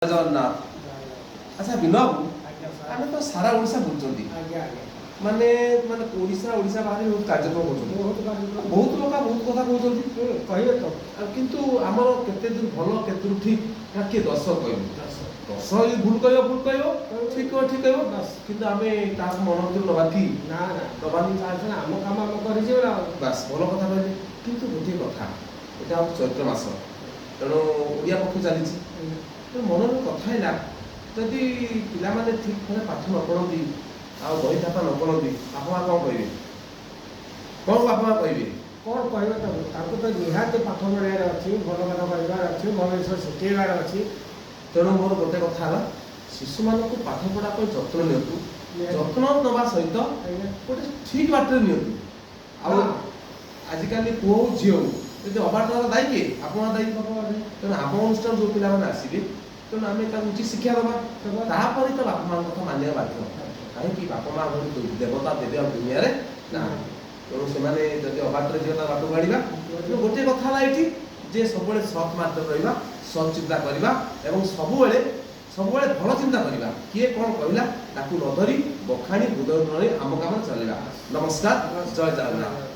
जगन्नाथ। अच्छा विनय आम तो सारा ओडिशा बुलुचंती माने माने ओडिशा ओडिशा बाहर बहुत कार्यक्रम होचंती बहुत लोक बहुत कथा कहउचंती कहबे तो किंतु हमर केते दिन भलो केते दिन ठीक ना के दर्शक कहबे दर्शक भूल कहबो ठीक कहबो बस किंतु आमे ता मन भीतर नबाकी ना ना नबानी चाहछन हम काम हम करि जेला बस भलो कथा कहले किंतु गोटे कथा एटा चैत्र मास तेणु ओडिया पक्ष चली तो मन कथा है जदि पिला माने ठीक भाव पाठ न पढ़ती आ बही खाता न पढ़ती बापा माँ कौन कहे कौन बापा माँ कहे कौन कह तो निहाती पाठ पढ़ार अच्छी भल कथा कहबार अच्छी भल जिन शिखेबार अच्छी तेणु मोर गोटे कथा है शिशु मान पाठ पढ़ा जत्न नियंतु जत्न नवा सहित गोटे ठीक बाटर नियंतु आजिकल पुओ झील जो अबाट दायी किए आप दायी तेणु आप अनुष्ठान जो पिला आसवे तेणु आम उचित शिक्षा दबा तापर तो बापा माँ कथा मानिया बाध्य कहीं बापा माँ देवता देवी दुनिया ना तेणु से जब अबाटर जीवन बाट गाड़ा गोटे कथा ये जे सब सत् मार्ग रहा सत् चिंता करवा सब भल चिंता करवा किए कौन कहला न धरी बखाणी बुद आम काम चलवा। नमस्कार, जय जगन्नाथ।